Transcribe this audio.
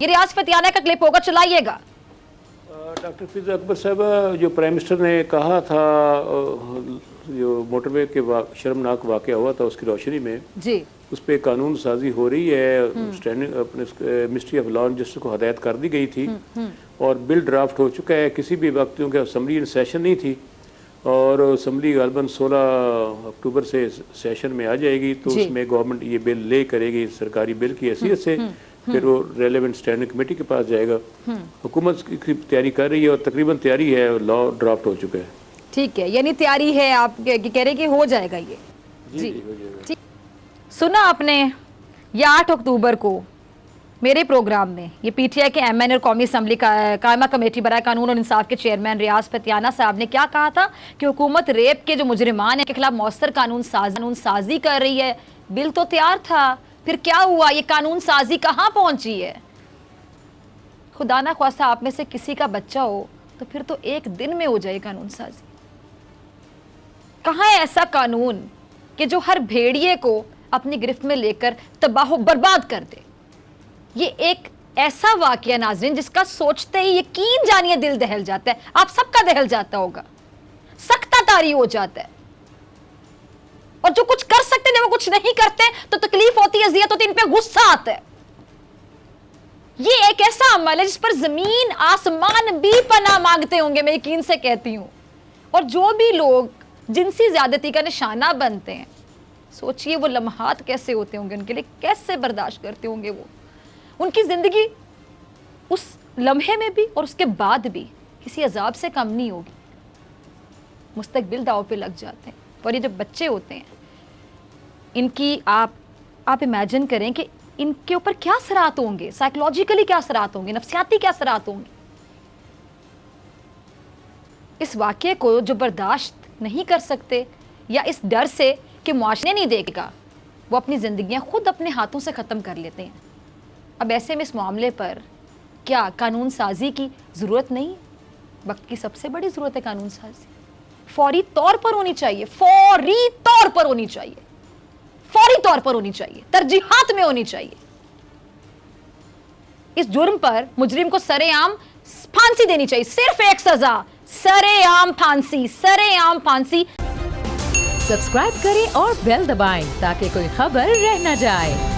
ये रियाज फतियाना का क्लिप होगा, चलाइएगा। डॉक्टर फिजा अकबर साहब, जो प्राइम मिनिस्टर ने कहा था जो मोटरवे के शर्मनाक वाक़या हुआ था उसकी रोशनी में जी, उस पर कानून साजी हो रही है। स्टैंडिंग अपने ministry of law and justice को हदायत कर दी गई थी और बिल ड्राफ्ट हो चुका है। किसी भी वक्त क्योंकि असम्बली इन सेशन नहीं थी और असम्बली गालबन 16 अक्टूबर से सेशन में आ जाएगी, तो उसमें गवर्नमेंट ये बिल ले करेगी सरकारी बिल की हैसियत से, फिर वो रेलेवेंट स्टैंडिंग कमेटी के पास जाएगा। हुकूमत की तैयारी कर रही है और तकरीबन तैयारी है, लॉ ड्राफ्ट हो चुका है। ठीक है, यानी तैयारी है, आप कह रहे कि हो जाएगा ये। जी हो जाएगा। ठीक, सुना आपने, ये 8 अक्टूबर को मेरे प्रोग्राम में ये पीटीआई के एमएन और कौमी असम्बली कायमा कमेटी बराए कानून और इंसाफ के चेयरमैन रियाज फतियाना साहब ने क्या कहा था कि हुकूमत रेप के जो मुजरिमान है के खिलाफ मौसर कानून साजी कर रही है। बिल तो तैयार था, फिर क्या हुआ? ये कानून साजी कहाँ पहुंची है? खुदा ना ख्वास्ता आप में से किसी का बच्चा हो तो फिर तो एक दिन में हो जाए कानून साजी। कहाँ है ऐसा कानून कि जो हर भेड़िए को अपनी गिरफ्त में लेकर तबाह बर्बाद कर दे? ये एक ऐसा वाकया नाज़रीन जिसका सोचते ही यकीन जानिए दिल दहल जाता है। आप सबका दहल जाता होगा, सख्ता तारी हो जाता है। और जो कुछ कर सकते हैं वो कुछ नहीं करते तो तकलीफ होती है, अजियत होती है, इन पे गुस्सा आता है। ये एक ऐसा अमल है जिस पर जमीन आसमान भी पनाह मांगते होंगे, मैं यकीन से कहती हूं। और जो भी लोग जिनसी ज्यादती का निशाना बनते हैं, सोचिए वो लम्हात कैसे होते होंगे उनके लिए, कैसे बर्दाश्त करते होंगे वो। उनकी जिंदगी उस लम्हे में भी और उसके बाद भी किसी अजाब से कम नहीं होगी। मुस्तकबिल दाव पे लग जाते हैं। और ये जब बच्चे होते हैं, इनकी आप इमेजिन करें कि इनके ऊपर क्या असरात होंगे, साइकोलॉजिकली क्या असरात होंगे, नफ्सियाती क्या असरात होंगे। इस वाक़ये को जो बर्दाश्त नहीं कर सकते या इस डर से कि मुआशरे नहीं देगा, वो अपनी ज़िंदगियां खुद अपने हाथों से ख़त्म कर लेते हैं। अब ऐसे में इस मामले पर क्या कानून साजी की ज़रूरत नहीं है? वक्त की सबसे बड़ी ज़रूरत है कानून साजी। फौरी तौर पर होनी चाहिए, फौरी तौर पर होनी चाहिए, फौरी तौर पर होनी चाहिए, तरजीहात में होनी चाहिए। इस जुर्म पर मुजरिम को सरेआम फांसी देनी चाहिए, सिर्फ एक सजा, सरेआम फांसी, सरेआम फांसी। सब्सक्राइब करें और बेल दबाएं ताकि कोई खबर रह न जाए।